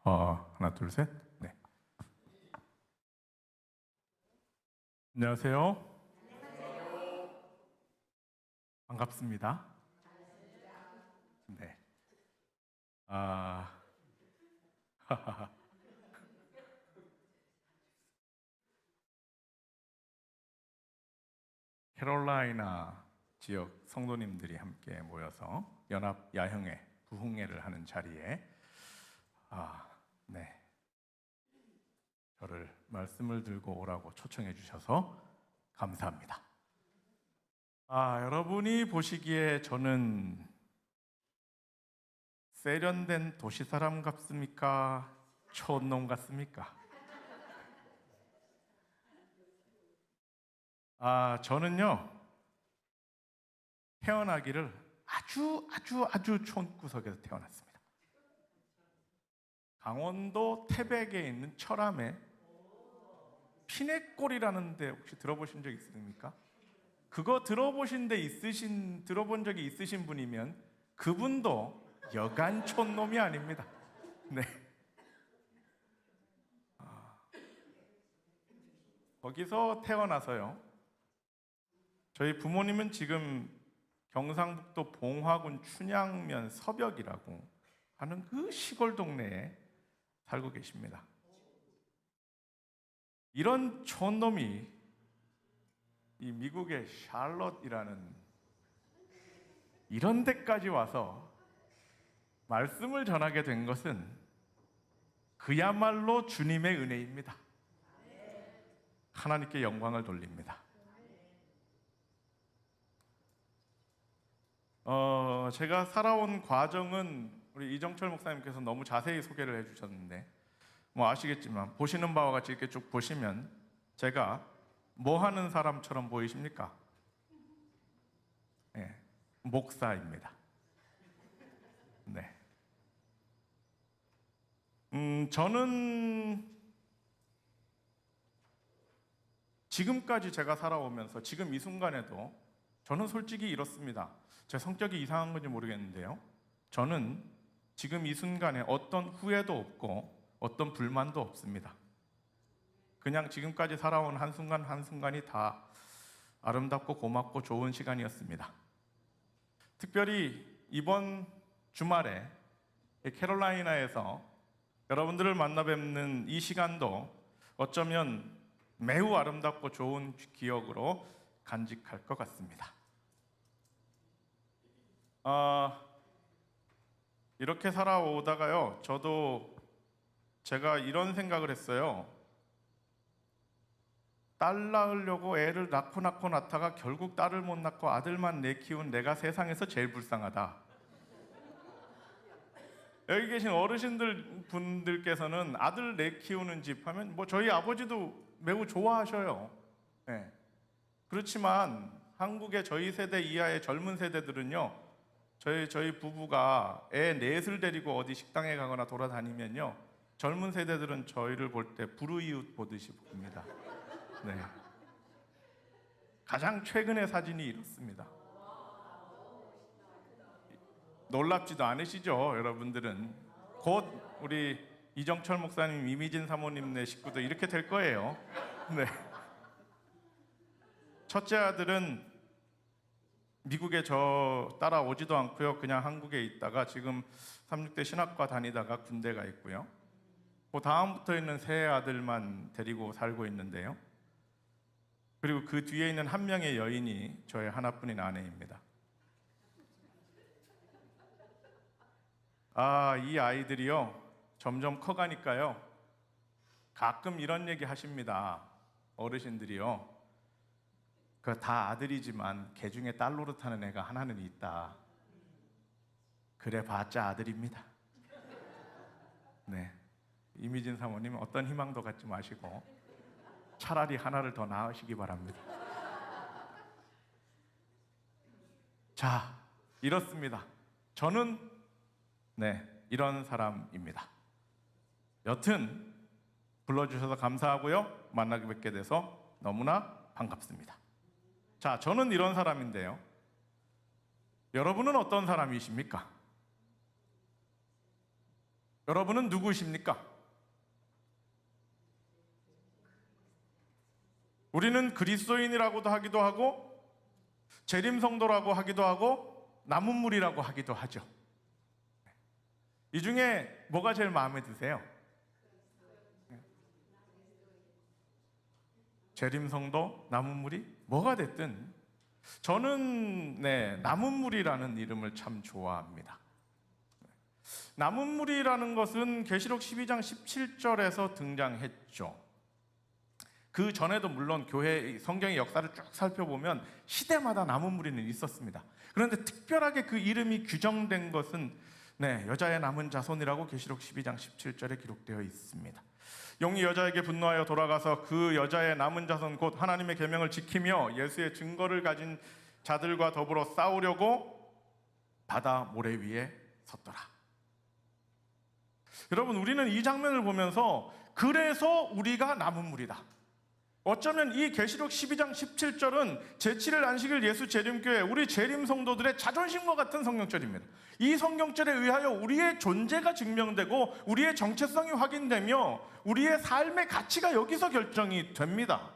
하나, 둘, 셋. 네. 안녕하세요. 반갑습니다. 네. 아, 캐롤라이나 지역 성도님들이 함께 모여서 연합 야형회 부흥회를 하는 자리에 네. 저를 말씀을 들고 오라고 초청해 주셔서 감사합니다. 여러분이 보시기에 저는 세련된 도시 사람 같습니까? 촌놈 같습니까? 저는요, 태어나기를 아주 촌구석에서 태어났습니다. 강원도 태백에 있는 철암에 피내골이라는 데 혹시 들어보신 적 있습니까? 그거 들어본 적이 있으신 분이면 그분도 여간 촌놈이 아닙니다. 네. 거기서 태어나서요. 저희 부모님은 지금 경상북도 봉화군 춘향면 서벽이라고 하는 그 시골 동네에 살고 계십니다. 이런 촌놈이 이 미국의 샬럿이라는 이런 데까지 와서 말씀을 전하게 된 것은 그야말로 주님의 은혜입니다. 하나님께 영광을 돌립니다. 제가 살아온 과정은 우리 이정철 목사님께서 너무 자세히 소개를 해주셨는데 아시겠지만 보시는 바와 같이 이렇게 쭉 보시면 제가 뭐 하는 사람처럼 보이십니까? 네, 목사입니다. 네. 저는 지금까지 제가 살아오면서 지금 이 순간에도 저는 솔직히 이렇습니다. 제 성격이 이상한 건지 모르겠는데요. 저는 지금 이 순간에 어떤 후회도 없고 어떤 불만도 없습니다. 그냥 지금까지 살아온 한순간 한순간이 다 아름답고 고맙고 좋은 시간이었습니다. 특별히 이번 주말에 캐롤라이나에서 여러분들을 만나 뵙는 이 시간도 어쩌면 매우 아름답고 좋은 기억으로 간직할 것 같습니다. 이렇게 살아오다가요, 제가 이런 생각을 했어요. 딸 낳으려고 애를 낳다가 결국 딸을 못 낳고 아들만 키운 내가 세상에서 제일 불쌍하다. 여기 계신 어르신들 분들께서는 아들 키우는 집 하면 저희 아버지도 매우 좋아하셔요. 네. 그렇지만 한국의 저희 세대 이하의 젊은 세대들은요, 저희 부부가 애 넷을 데리고 어디 식당에 가거나 돌아다니면요, 젊은 세대들은 저희를 볼 때 불우이웃 보듯이 봅니다. 네. 가장 최근의 사진이 이렇습니다. 놀랍지도 않으시죠, 여러분들은? 곧 우리 이정철 목사님, 이미진 사모님네 식구도 이렇게 될 거예요. 네. 첫째 아들은 미국에 저 따라오지도 않고요. 그냥 한국에 있다가 지금 36대 신학과 다니다가 군대 가 있고요. 그 다음부터 있는 세 아들만 데리고 살고 있는데요. 그리고 그 뒤에 있는 한 명의 여인이 저의 하나뿐인 아내입니다. 이 아이들이요, 점점 커가니까요, 가끔 이런 얘기 하십니다. 어르신들이요. 다 아들이지만 개 중에 딸 노릇하는 애가 하나는 있다. 그래 봤자 아들입니다. 네. 이미진 사모님 어떤 희망도 갖지 마시고 차라리 하나를 더 낳으시기 바랍니다. 자, 이렇습니다. 저는 이런 사람입니다. 여튼 불러주셔서 감사하고요. 만나게 뵙게 돼서 너무나 반갑습니다. 자, 저는 이런 사람인데요. 여러분은 어떤 사람이십니까? 여러분은 누구십니까? 우리는 그리스도인이라고도 하기도 하고 재림성도라고 하기도 하고 남은 물이라고 하기도 하죠. 이 중에 뭐가 제일 마음에 드세요? 재림성도, 남은 물이 뭐가 됐든 저는 남은 물이라는 이름을 참 좋아합니다. 남은 물이라는 것은 계시록 12장 17절에서 등장했죠. 그 전에도 물론 교회 성경의 역사를 쭉 살펴보면 시대마다 남은 무리는 있었습니다. 그런데 특별하게 그 이름이 규정된 것은 여자의 남은 자손이라고 계시록 12장 17절에 기록되어 있습니다. 용이 여자에게 분노하여 돌아가서 그 여자의 남은 자손 곧 하나님의 계명을 지키며 예수의 증거를 가진 자들과 더불어 싸우려고 바다 모래 위에 섰더라. 여러분, 우리는 이 장면을 보면서 그래서 우리가 남은 무리다. 어쩌면 이 계시록 12장 17절은 제7일 안식일 예수 재림교회 우리 재림 성도들의 자존심과 같은 성경절입니다. 이 성경절에 의하여 우리의 존재가 증명되고 우리의 정체성이 확인되며 우리의 삶의 가치가 여기서 결정이 됩니다.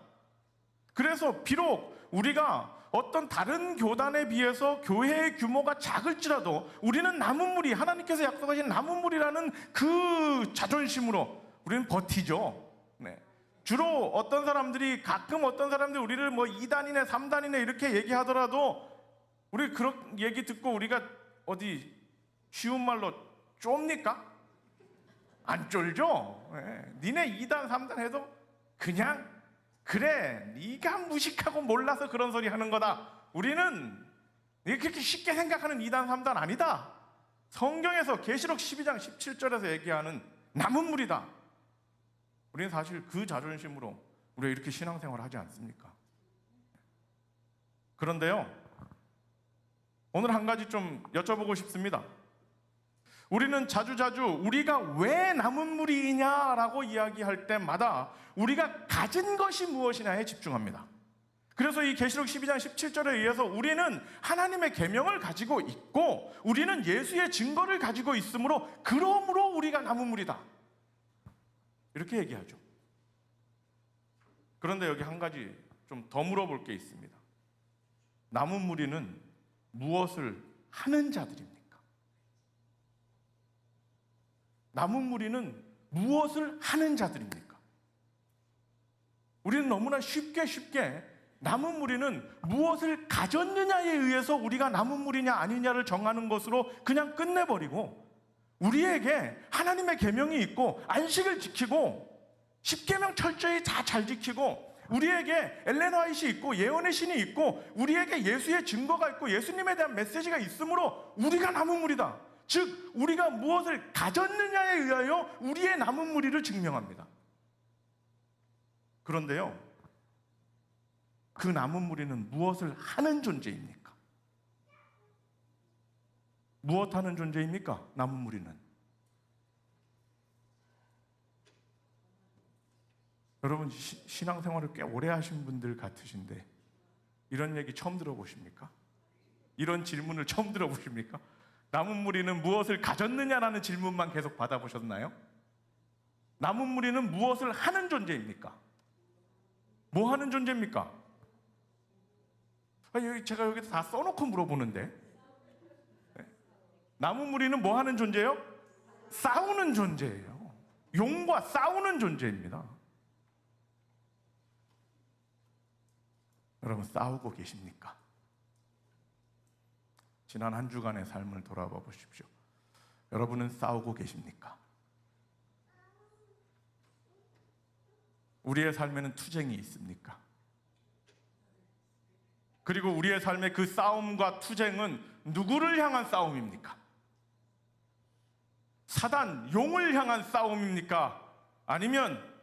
그래서 비록 우리가 어떤 다른 교단에 비해서 교회의 규모가 작을지라도 우리는 남은 무리, 하나님께서 약속하신 남은 무리라는 그 자존심으로 우리는 버티죠. 주로 가끔 어떤 사람들이 우리를 2단이네 3단이네 이렇게 얘기하더라도 우리 그런 얘기 듣고 우리가 어디 쉬운 말로 좁니까? 안 쫄죠? 니네 2단 3단 해도 그냥 그래 네가 무식하고 몰라서 그런 소리 하는 거다. 우리는 그렇게 쉽게 생각하는 2단 3단 아니다. 성경에서 계시록 12장 17절에서 얘기하는 남은 무리다. 우리는 사실 그 자존심으로 우리가 이렇게 신앙생활을 하지 않습니까? 그런데요, 오늘 한 가지 좀 여쭤보고 싶습니다. 우리는 자주자주 우리가 왜 남은 무리이냐라고 이야기할 때마다 우리가 가진 것이 무엇이냐에 집중합니다. 그래서 이 계시록 12장 17절에 의해서 우리는 하나님의 계명을 가지고 있고 우리는 예수의 증거를 가지고 있으므로 그러므로 우리가 남은 무리다. 이렇게 얘기하죠. 그런데 여기 한 가지 좀 더 물어볼 게 있습니다. 남은 무리는 무엇을 하는 자들입니까? 남은 무리는 무엇을 하는 자들입니까? 우리는 너무나 쉽게 남은 무리는 무엇을 가졌느냐에 의해서 우리가 남은 무리냐 아니냐를 정하는 것으로 그냥 끝내버리고 우리에게 하나님의 계명이 있고 안식을 지키고 십계명 철저히 다 잘 지키고 우리에게 엘렌 화이트이 있고 예언의 신이 있고 우리에게 예수의 증거가 있고 예수님에 대한 메시지가 있으므로 우리가 남은 무리다. 즉 우리가 무엇을 가졌느냐에 의하여 우리의 남은 무리를 증명합니다. 그런데요, 그 남은 무리는 무엇을 하는 존재입니까? 무엇 하는 존재입니까? 남은 무리는. 여러분 신앙생활을 꽤 오래 하신 분들 같으신데 이런 얘기 처음 들어보십니까? 이런 질문을 처음 들어보십니까? 남은 무리는 무엇을 가졌느냐라는 질문만 계속 받아보셨나요? 남은 무리는 무엇을 하는 존재입니까? 뭐 하는 존재입니까? 제가 여기서 다 써놓고 물어보는데 남은 무리는 뭐 하는 존재예요? 싸우는 존재예요. 용과 싸우는 존재입니다. 여러분 싸우고 계십니까? 지난 한 주간의 삶을 돌아봐 보십시오. 여러분은 싸우고 계십니까? 우리의 삶에는 투쟁이 있습니까? 그리고 우리의 삶의 그 싸움과 투쟁은 누구를 향한 싸움입니까? 사단, 용을 향한 싸움입니까? 아니면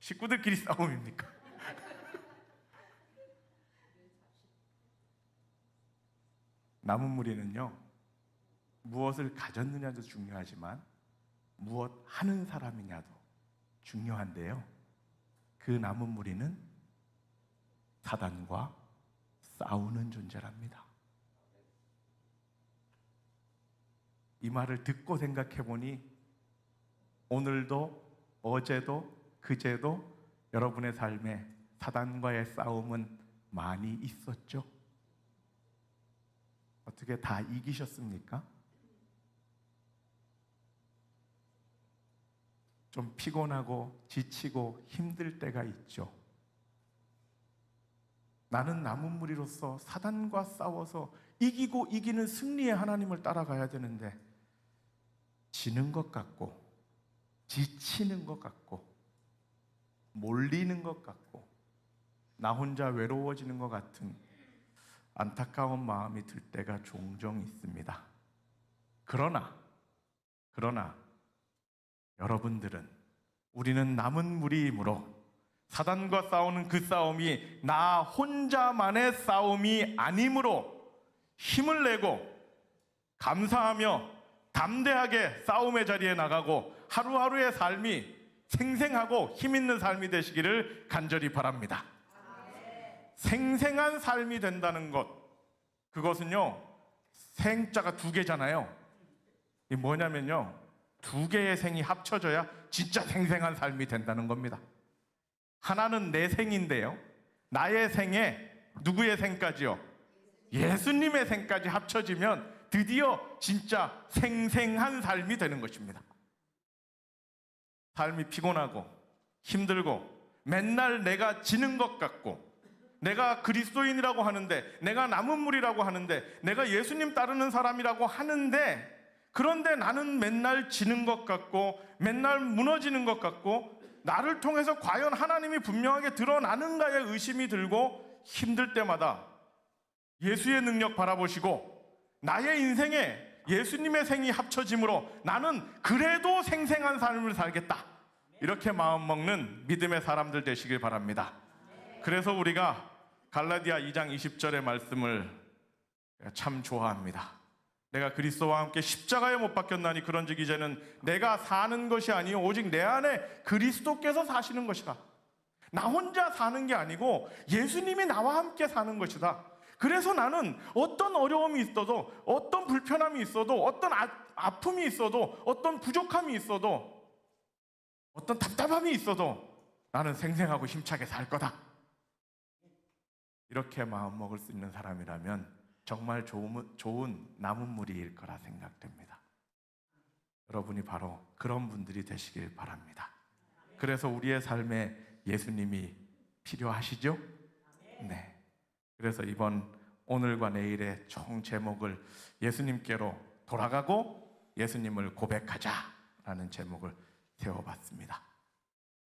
식구들끼리 싸움입니까? 남은 무리는요, 무엇을 가졌느냐도 중요하지만 무엇 하는 사람이냐도 중요한데요, 그 남은 무리는 사단과 싸우는 존재랍니다. 이 말을 듣고 생각해 보니 오늘도 어제도 그제도 여러분의 삶에 사단과의 싸움은 많이 있었죠? 어떻게 다 이기셨습니까? 좀 피곤하고 지치고 힘들 때가 있죠. 나는 남은 무리로서 사단과 싸워서 이기고 이기는 승리의 하나님을 따라가야 되는데 지는 것 같고 지치는 것 같고 몰리는 것 같고 나 혼자 외로워지는 것 같은 안타까운 마음이 들 때가 종종 있습니다. 그러나 여러분들은 우리는 남은 무리이므로 사단과 싸우는 그 싸움이 나 혼자만의 싸움이 아니므로 힘을 내고 감사하며 담대하게 싸움의 자리에 나가고 하루하루의 삶이 생생하고 힘 있는 삶이 되시기를 간절히 바랍니다. 생생한 삶이 된다는 것, 그것은요 생자가 두 개잖아요. 이게 뭐냐면요, 두 개의 생이 합쳐져야 진짜 생생한 삶이 된다는 겁니다. 하나는 내 생인데요, 나의 생에 누구의 생까지요? 예수님의 생까지 합쳐지면 드디어 진짜 생생한 삶이 되는 것입니다. 삶이 피곤하고 힘들고 맨날 내가 지는 것 같고 내가 그리스도인이라고 하는데, 내가 남은 무리라고 하는데, 내가 예수님 따르는 사람이라고 하는데, 그런데 나는 맨날 지는 것 같고 맨날 무너지는 것 같고 나를 통해서 과연 하나님이 분명하게 드러나는가에 의심이 들고 힘들 때마다 예수의 능력 바라보시고 나의 인생에 예수님의 생이 합쳐짐으로 나는 그래도 생생한 삶을 살겠다, 이렇게 마음먹는 믿음의 사람들 되시길 바랍니다. 그래서 우리가 갈라디아 2장 20절의 말씀을 참 좋아합니다. 내가 그리스도와 함께 십자가에 못 박혔나니 그런즉 이제는 내가 사는 것이 아니요 오직 내 안에 그리스도께서 사시는 것이다. 나 혼자 사는 게 아니고 예수님이 나와 함께 사는 것이다. 그래서 나는 어떤 어려움이 있어도, 어떤 불편함이 있어도, 어떤 아픔이 있어도, 어떤 부족함이 있어도, 어떤 답답함이 있어도 나는 생생하고 힘차게 살 거다. 이렇게 마음먹을 수 있는 사람이라면 정말 좋은 남은 무리일 거라 생각됩니다. 여러분이 바로 그런 분들이 되시길 바랍니다. 그래서 우리의 삶에 예수님이 필요하시죠? 네. 그래서 오늘과 내일의 총 제목을 예수님께로 돌아가고 예수님을 고백하자라는 제목을 세워봤습니다.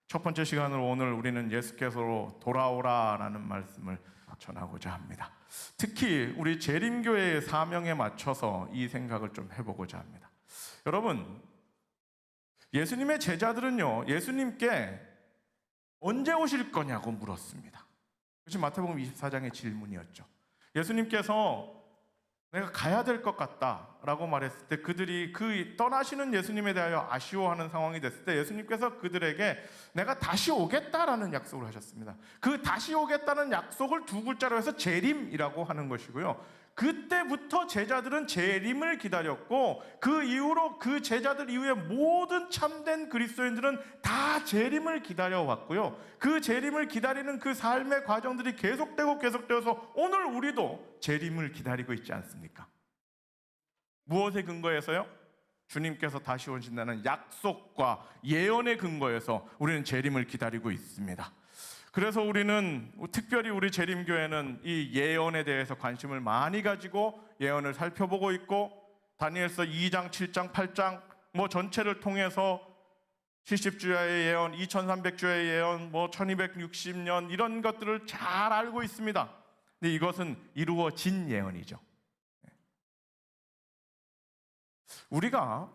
첫 번째 시간으로 오늘 우리는 예수께서로 돌아오라라는 말씀을 전하고자 합니다. 특히 우리 재림교회의 사명에 맞춰서 이 생각을 좀 해보고자 합니다. 여러분, 예수님의 제자들은요 예수님께 언제 오실 거냐고 물었습니다. 그것이 마태복음 24장의 질문이었죠. 예수님께서 내가 가야 될 것 같다라고 말했을 때 그들이 그 떠나시는 예수님에 대하여 아쉬워하는 상황이 됐을 때 예수님께서 그들에게 내가 다시 오겠다라는 약속을 하셨습니다. 그 다시 오겠다는 약속을 두 글자로 해서 재림이라고 하는 것이고요. 그때부터 제자들은 재림을 기다렸고 그 이후로 그 제자들 이후에 모든 참된 그리스도인들은 다 재림을 기다려왔고요. 그 재림을 기다리는 그 삶의 과정들이 계속되어서 오늘 우리도 재림을 기다리고 있지 않습니까? 무엇에 근거해서요? 주님께서 다시 오신다는 약속과 예언의 근거에서 우리는 재림을 기다리고 있습니다. 그래서 우리는 특별히 우리 재림교회는 이 예언에 대해서 관심을 많이 가지고 예언을 살펴보고 있고 다니엘서 2장, 7장, 8장 전체를 통해서 70주야의 예언, 2300주야의 예언, 1260년 이런 것들을 잘 알고 있습니다. 근데 이것은 이루어진 예언이죠. 우리가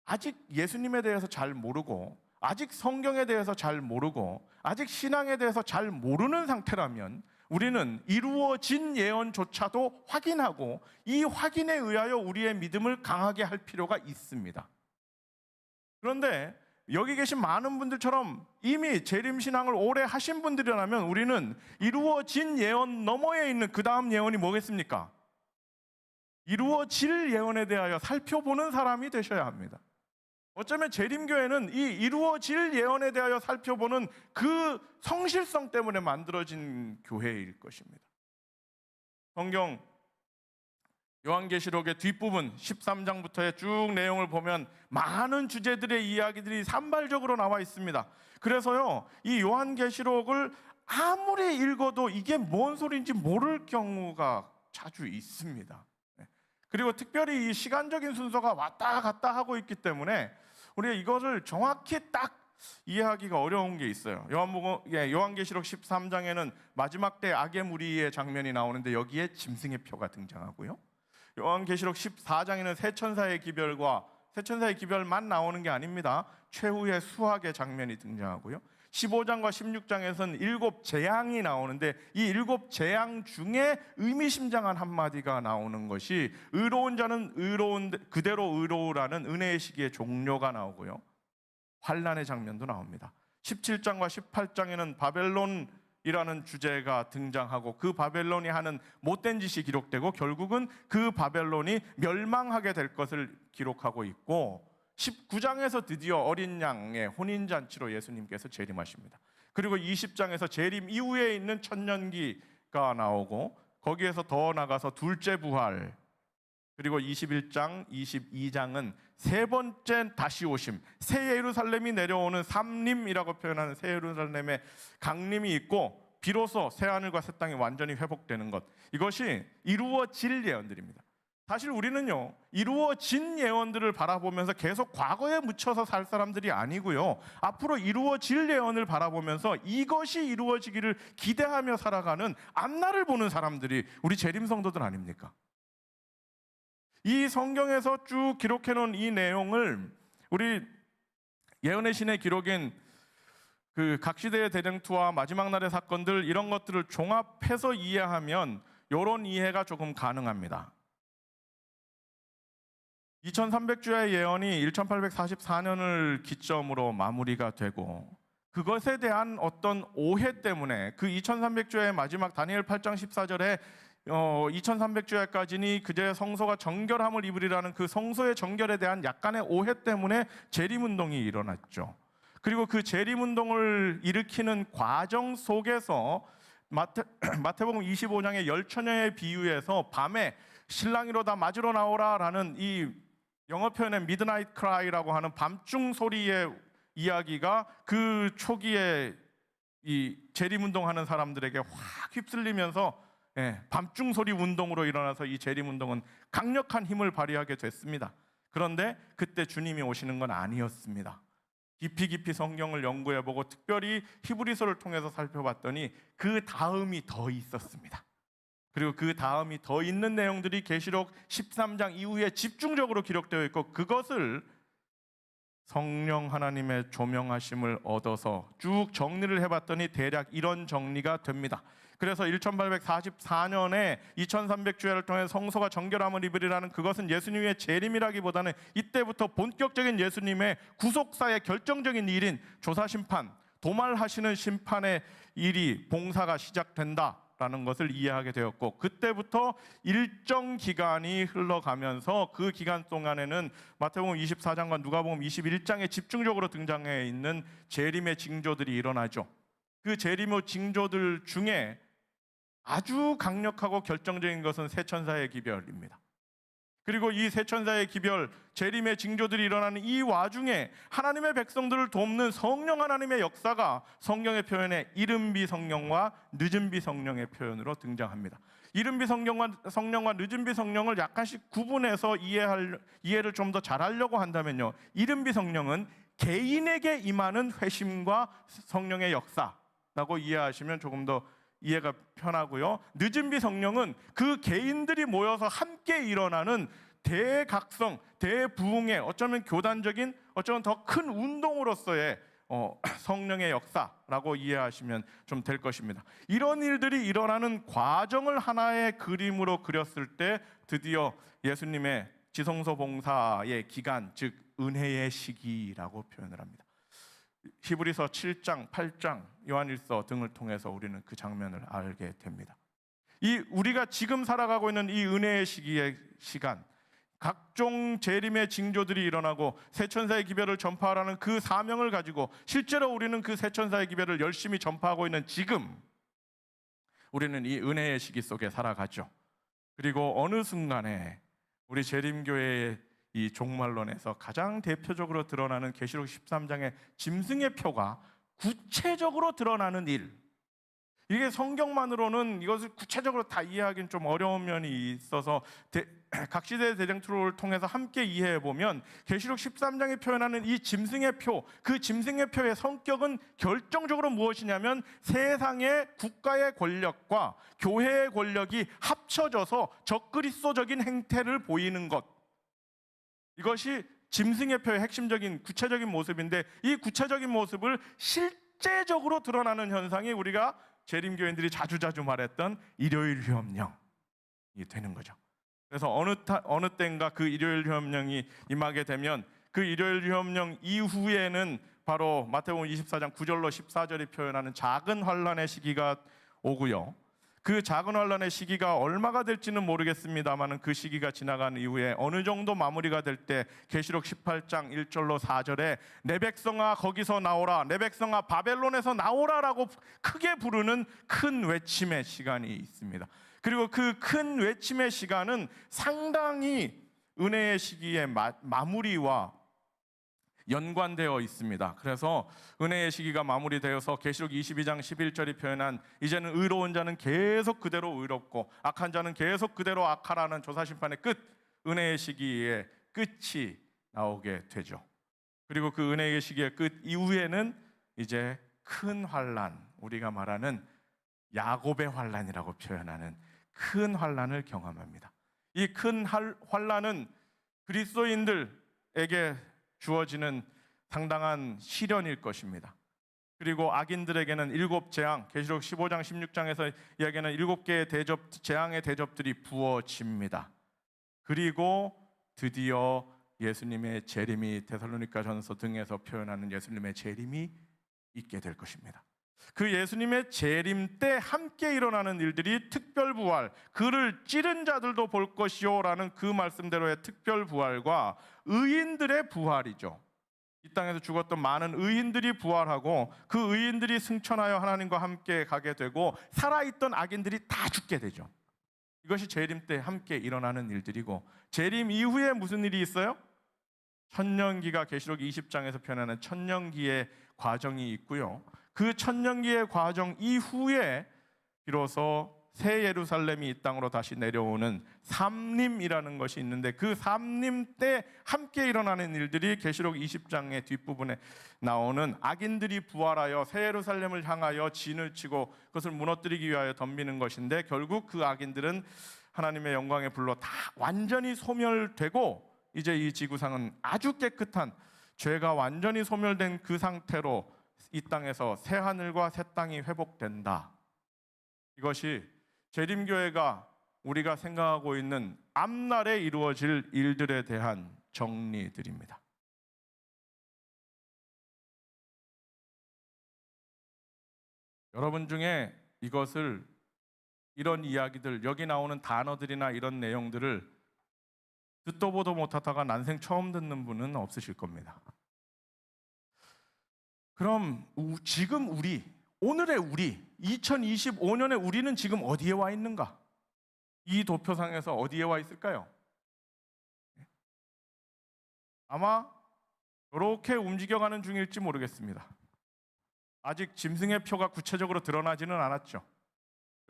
아직 예수님에 대해서 잘 모르고 아직 성경에 대해서 잘 모르고 아직 신앙에 대해서 잘 모르는 상태라면 우리는 이루어진 예언조차도 확인하고 이 확인에 의하여 우리의 믿음을 강하게 할 필요가 있습니다. 그런데 여기 계신 많은 분들처럼 이미 재림신앙을 오래 하신 분들이라면 우리는 이루어진 예언 너머에 있는 그 다음 예언이 뭐겠습니까? 이루어질 예언에 대하여 살펴보는 사람이 되셔야 합니다. 어쩌면 재림교회는 이 이루어질 예언에 대하여 살펴보는 그 성실성 때문에 만들어진 교회일 것입니다. 성경 요한계시록의 뒷부분 13장부터의 쭉 내용을 보면 많은 주제들의 이야기들이 산발적으로 나와 있습니다. 그래서요, 이 요한계시록을 아무리 읽어도 이게 뭔 소리인지 모를 경우가 자주 있습니다. 그리고 특별히 이 시간적인 순서가 왔다 갔다 하고 있기 때문에 우리가 이것을 정확히 딱 이해하기가 어려운 게 있어요. 요한계시록 13장에는 마지막 때 악의 무리의 장면이 나오는데 여기에 짐승의 표가 등장하고요. 요한계시록 14장에는 새 천사의 기별만 나오는 게 아닙니다. 최후의 수학의 장면이 등장하고요. 15장과 16장에서는 7 재앙이 나오는데 이 7 재앙 중에 의미심장한 한마디가 나오는 것이 의로운 자는 그대로 의로우라는 은혜의 시기의 종료가 나오고요. 환난의 장면도 나옵니다. 17장과 18장에는 바벨론이라는 주제가 등장하고 그 바벨론이 하는 못된 짓이 기록되고 결국은 그 바벨론이 멸망하게 될 것을 기록하고 있고 19장에서 드디어 어린 양의 혼인잔치로 예수님께서 재림하십니다. 그리고 20장에서 재림 이후에 있는 천년기가 나오고 거기에서 더 나가서 둘째 부활, 그리고 21장, 22장은 세 번째 다시 오심, 새 예루살렘이 내려오는 삼림이라고 표현하는 새 예루살렘의 강림이 있고 비로소 새 하늘과 새 땅이 완전히 회복되는 것, 이것이 이루어질 예언들입니다. 사실 우리는요, 이루어진 예언들을 바라보면서 계속 과거에 묻혀서 살 사람들이 아니고요, 앞으로 이루어질 예언을 바라보면서 이것이 이루어지기를 기대하며 살아가는 앞날을 보는 사람들이 우리 재림 성도들 아닙니까? 이 성경에서 쭉 기록해 놓은 이 내용을 우리 예언의 신의 기록인 그 각 시대의 대쟁투와 마지막 날의 사건들, 이런 것들을 종합해서 이해하면 이런 이해가 조금 가능합니다. 2300주의 예언이 1844년을 기점으로 마무리가 되고 그것에 대한 어떤 오해 때문에 그 2300주의 마지막 다니엘 8장 14절에 2300주야까지니 그제 성소가 정결함을 입으리라는 그 성소의 정결에 대한 약간의 오해 때문에 재림운동이 일어났죠. 그리고 그 재림운동을 일으키는 과정 속에서 마태복음 25장의 열처녀의 비유에서 밤에 신랑이로 다 맞으러 나오라라는 이 영어 표현의 미드나잇 크라이라고 하는 밤중 소리의 이야기가 그 초기에 이 재림운동하는 사람들에게 확 휩쓸리면서 밤중 소리 운동으로 일어나서 이 재림운동은 강력한 힘을 발휘하게 됐습니다. 그런데 그때 주님이 오시는 건 아니었습니다. 깊이 성경을 연구해보고 특별히 히브리서를 통해서 살펴봤더니 그 다음이 더 있었습니다. 그리고 그 다음이 더 있는 내용들이 계시록 13장 이후에 집중적으로 기록되어 있고 그것을 성령 하나님의 조명하심을 얻어서 쭉 정리를 해봤더니 대략 이런 정리가 됩니다. 그래서 1844년에 2300주야를 통해 성소가 정결함을 입으리라는 그것은 예수님의 재림이라기보다는 이때부터 본격적인 예수님의 구속사의 결정적인 일인 조사심판, 도말하시는 심판의 일이 봉사가 시작된다라는 것을 이해하게 되었고 그때부터 일정 기간이 흘러가면서 그 기간 동안에는 마태복음 24장과 누가복음 21장에 집중적으로 등장해 있는 재림의 징조들이 일어나죠. 그 재림의 징조들 중에 아주 강력하고 결정적인 것은 새 천사의 기별입니다. 그리고 이 새 천사의 기별, 재림의 징조들이 일어나는 이 와중에 하나님의 백성들을 돕는 성령 하나님의 역사가 성경의 표현에 이른비 성령과 늦은비 성령의 표현으로 등장합니다. 이른비 성령과 늦은비 성령을 약간씩 구분해서 이해를 좀 더 잘하려고 한다면요, 이른비 성령은 개인에게 임하는 회심과 성령의 역사라고 이해하시면 조금 더 이해가 편하고요, 늦은비 성령은 그 개인들이 모여서 함께 일어나는 대각성, 대부흥의 어쩌면 교단적인, 어쩌면 더 큰 운동으로서의 성령의 역사라고 이해하시면 좀 될 것입니다. 이런 일들이 일어나는 과정을 하나의 그림으로 그렸을 때 드디어 예수님의 지성소 봉사의 기간, 즉 은혜의 시기라고 표현을 합니다. 히브리서 7장, 8장, 요한일서 등을 통해서 우리는 그 장면을 알게 됩니다. 이 우리가 지금 살아가고 있는 이 은혜의 시기의 시간, 각종 재림의 징조들이 일어나고 새천사의 기별을 전파하라는 그 사명을 가지고 실제로 우리는 그 새천사의 기별을 열심히 전파하고 있는 지금, 우리는 이 은혜의 시기 속에 살아가죠. 그리고 어느 순간에 우리 재림교회의 이 종말론에서 가장 대표적으로 드러나는 계시록 13장의 짐승의 표가 구체적으로 드러나는 일, 이게 성경만으로는 이것을 구체적으로 다 이해하기는 좀 어려운 면이 있어서 각 시대의 대쟁투를 통해서 함께 이해해 보면 계시록 13장에 표현하는 이 짐승의 표, 그 짐승의 표의 성격은 결정적으로 무엇이냐면 세상의 국가의 권력과 교회의 권력이 합쳐져서 적그리스도적인 행태를 보이는 것, 이것이 짐승의 표의 핵심적인 구체적인 모습인데, 이 구체적인 모습을 실제적으로 드러나는 현상이 우리가 재림교인들이 자주자주 말했던 일요일 휴업령이 되는 거죠. 그래서 어느 때인가 그 일요일 휴업령이 임하게 되면 그 일요일 휴업령 이후에는 바로 마태복음 24장 9절로 14절이 표현하는 작은 환란의 시기가 오고요. 그 작은 환란의 시기가 얼마가 될지는 모르겠습니다만 그 시기가 지나간 이후에 어느 정도 마무리가 될 때 계시록 18장 1절로 4절에 내 백성아 거기서 나오라, 내 백성아 바벨론에서 나오라라고 크게 부르는 큰 외침의 시간이 있습니다. 그리고 그 큰 외침의 시간은 상당히 은혜의 시기의 마무리와 연관되어 있습니다. 그래서 은혜의 시기가 마무리되어서 계시록 22장 11절이 표현한 이제는 의로운 자는 계속 그대로 의롭고 악한 자는 계속 그대로 악하라는 조사심판의 끝, 은혜의 시기의 끝이 나오게 되죠. 그리고 그 은혜의 시기의 끝 이후에는 이제 큰 환란, 우리가 말하는 야곱의 환란이라고 표현하는 큰 환란을 경험합니다. 이 큰 환란은 그리스도인들에게 주어지는 상당한 시련일 것입니다. 그리고 악인들에게는 7재앙, 계시록 15장 16장에서 이야기하는 7개의 재앙의 대접들이 부어집니다. 그리고 드디어 예수님의 재림이, 데살로니가전서 등에서 표현하는 예수님의 재림이 있게 될 것입니다. 그 예수님의 재림 때 함께 일어나는 일들이 특별부활, 그를 찌른 자들도 볼 것이요 라는 그 말씀대로의 특별부활과 의인들의 부활이죠. 이 땅에서 죽었던 많은 의인들이 부활하고 그 의인들이 승천하여 하나님과 함께 가게 되고 살아있던 악인들이 다 죽게 되죠. 이것이 재림 때 함께 일어나는 일들이고, 재림 이후에 무슨 일이 있어요? 천년기가 계시록 20장에서 표현하는 천년기의 과정이 있고요. 그 천년기의 과정 이후에 비로소 새 예루살렘이 이 땅으로 다시 내려오는 삼림이라는 것이 있는데, 그 삼림 때 함께 일어나는 일들이 계시록 20장의 뒷부분에 나오는 악인들이 부활하여 새 예루살렘을 향하여 진을 치고 그것을 무너뜨리기 위하여 덤비는 것인데, 결국 그 악인들은 하나님의 영광의 불로 다 완전히 소멸되고 이제 이 지구상은 아주 깨끗한, 죄가 완전히 소멸된 그 상태로 이 땅에서 새 하늘과 새 땅이 회복된다. 이것이 재림교회가 우리가 생각하고 있는 앞날에 이루어질 일들에 대한 정리들입니다. 여러분 중에 이것을, 이런 이야기들, 여기 나오는 단어들이나 이런 내용들을 듣도 보도 못하다가 난생 처음 듣는 분은 없으실 겁니다. 그럼 지금 우리, 오늘의 우리, 2025년에 우리는 지금 어디에 와 있는가? 이 도표상에서 어디에 와 있을까요? 아마 이렇게 움직여가는 중일지 모르겠습니다. 아직 짐승의 표가 구체적으로 드러나지는 않았죠.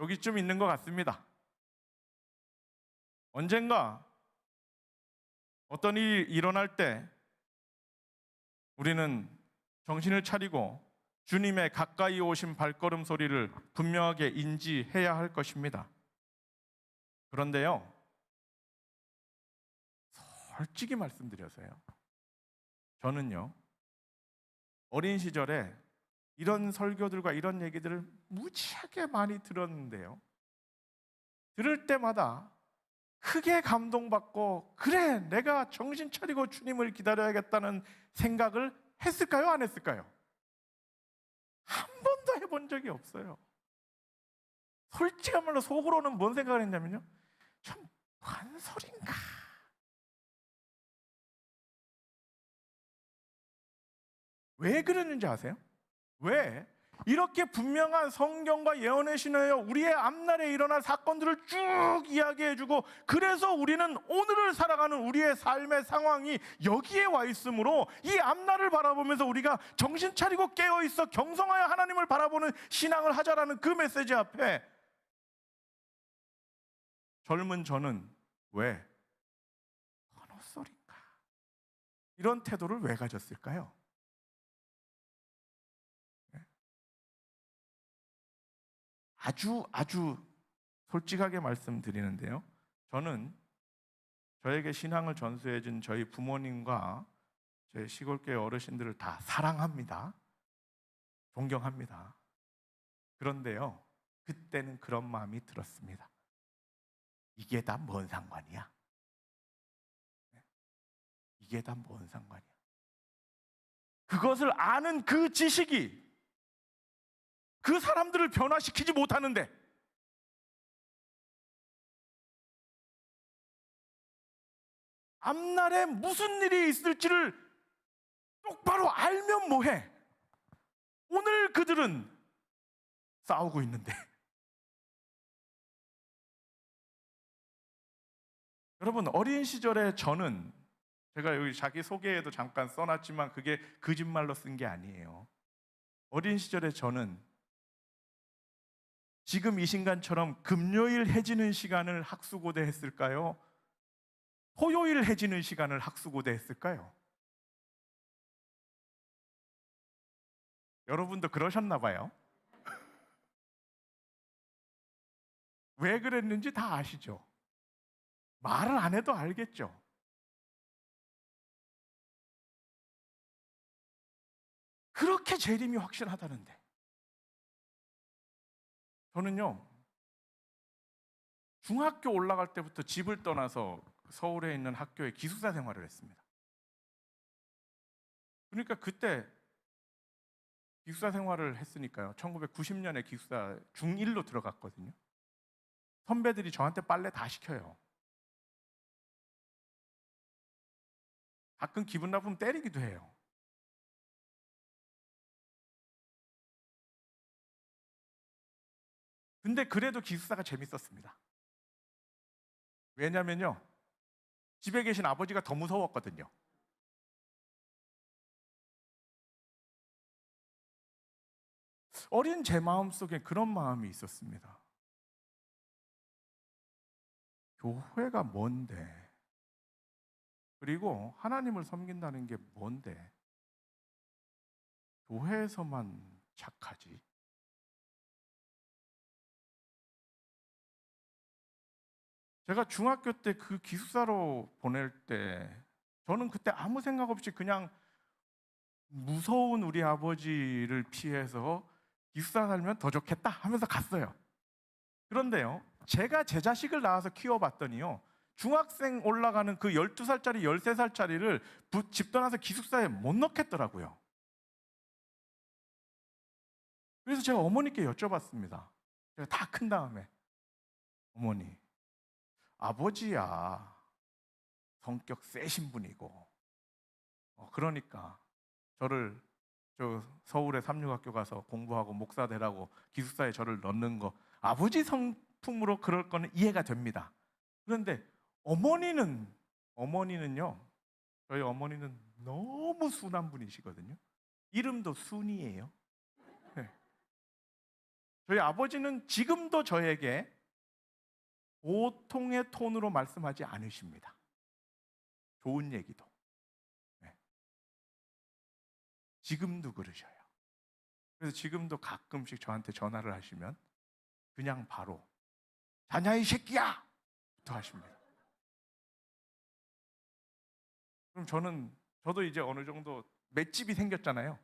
여기쯤 있는 것 같습니다. 언젠가 어떤 일이 일어날 때 우리는 정신을 차리고 주님의 가까이 오신 발걸음 소리를 분명하게 인지해야 할 것입니다. 그런데요, 솔직히 말씀드려서요, 저는요 어린 시절에 이런 설교들과 이런 얘기들을 무지하게 많이 들었는데요, 들을 때마다 크게 감동받고, 그래 내가 정신 차리고 주님을 기다려야겠다는 생각을 했을까요? 안 했을까요? 한 번도 해본 적이 없어요. 솔직한 말로 속으로는 뭔 생각을 했냐면요, 참 무슨 소린가. 왜 그랬는지 아세요? 왜? 이렇게 분명한 성경과 예언의 신하에 우리의 앞날에 일어날 사건들을 쭉 이야기해주고, 그래서 우리는 오늘을 살아가는 우리의 삶의 상황이 여기에 와 있으므로 이 앞날을 바라보면서 우리가 정신 차리고 깨어있어 경성하여 하나님을 바라보는 신앙을 하자라는 그 메시지 앞에 젊은 저는 왜 어느 소린가 이런 태도를 왜 가졌을까요? 아주 솔직하게 말씀드리는데요, 저는 저에게 신앙을 전수해준 저희 부모님과 저희 시골교회 어르신들을 다 사랑합니다. 존경합니다. 그런데요, 그때는 그런 마음이 들었습니다. 이게 다 뭔 상관이야? 이게 다 뭔 상관이야? 그것을 아는 그 지식이 그 사람들을 변화시키지 못하는데, 앞날에 무슨 일이 있을지를 똑바로 알면 뭐해? 오늘 그들은 싸우고 있는데. 여러분, 어린 시절에 저는, 제가 여기 자기 소개에도 잠깐 써놨지만 그게 거짓말로 쓴 게 아니에요. 어린 시절에 저는 지금 이 순간처럼 금요일 해지는 시간을 학수고대 했을까요? 토요일 해지는 시간을 학수고대 했을까요? 여러분도 그러셨나 봐요. 왜 그랬는지 다 아시죠? 말을 안 해도 알겠죠? 그렇게 재림이 확실하다는데. 저는요, 중학교 올라갈 때부터 집을 떠나서 서울에 있는 학교에 기숙사 생활을 했습니다. 그러니까 그때 기숙사 생활을 했으니까요, 1990년에 기숙사 중1로 들어갔거든요. 선배들이 저한테 빨래 다 시켜요. 가끔 기분 나쁘면 때리기도 해요. 근데 그래도 기숙사가 재밌었습니다. 왜냐면요, 집에 계신 아버지가 더 무서웠거든요. 어린 제 마음속에 그런 마음이 있었습니다. 교회가 뭔데? 그리고 하나님을 섬긴다는 게 뭔데? 교회에서만 착하지? 제가 중학교 때 그 기숙사로 보낼 때, 저는 그때 아무 생각 없이 그냥 무서운 우리 아버지를 피해서 기숙사 살면 더 좋겠다 하면서 갔어요. 그런데요, 제가 제 자식을 낳아서 키워봤더니요, 중학생 올라가는 그 12살짜리, 13살짜리를 집 떠나서 기숙사에 못 넣겠더라고요. 그래서 제가 어머니께 여쭤봤습니다. 제가 다 큰 다음에, 어머니, 아버지야 성격 세신 분이고, 그러니까 저를 저 서울의 삼육학교 가서 공부하고 목사 되라고 기숙사에 저를 넣는 거, 아버지 성품으로 그럴 거는 이해가 됩니다. 그런데 어머니는요, 저희 어머니는 너무 순한 분이시거든요. 이름도 순이에요. 네. 저희 아버지는 지금도 저에게 보통의 톤으로 말씀하지 않으십니다. 좋은 얘기도. 네. 지금도 그러셔요. 그래서 지금도 가끔씩 저한테 전화를 하시면 그냥 바로 자냐 이 새끼야! 부터 하십니다. 그럼 저도 이제 어느 정도 맷집이 생겼잖아요.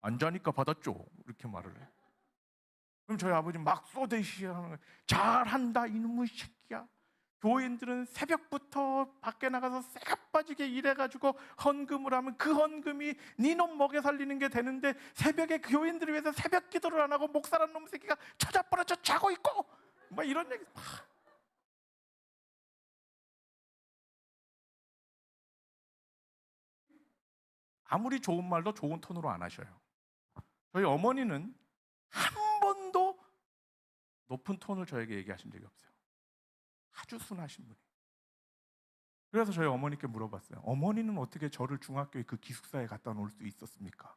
안 자니까 받았죠. 이렇게 말을 해요. 그럼 저희 아버지 막 쏘대시 하는 거예요. 잘한다 이놈의 새끼야. 교인들은 새벽부터 밖에 나가서 쇠가 빠지게 일해가지고 헌금을 하면 그 헌금이 니놈 먹여 살리는 게 되는데 새벽에 교인들을 위해서 새벽 기도를 안 하고 목사란 놈 새끼가 처자버려져 자고 있고 막 이런 얘기. 아무리 좋은 말도 좋은 톤으로 안 하셔요. 저희 어머니는 한 번도 높은 톤을 저에게 얘기하신 적이 없어요. 아주 순하신 분이. 그래서 저희 어머니께 물어봤어요. 어머니는 어떻게 저를 중학교에 그 기숙사에 갖다 놓을 수 있었습니까?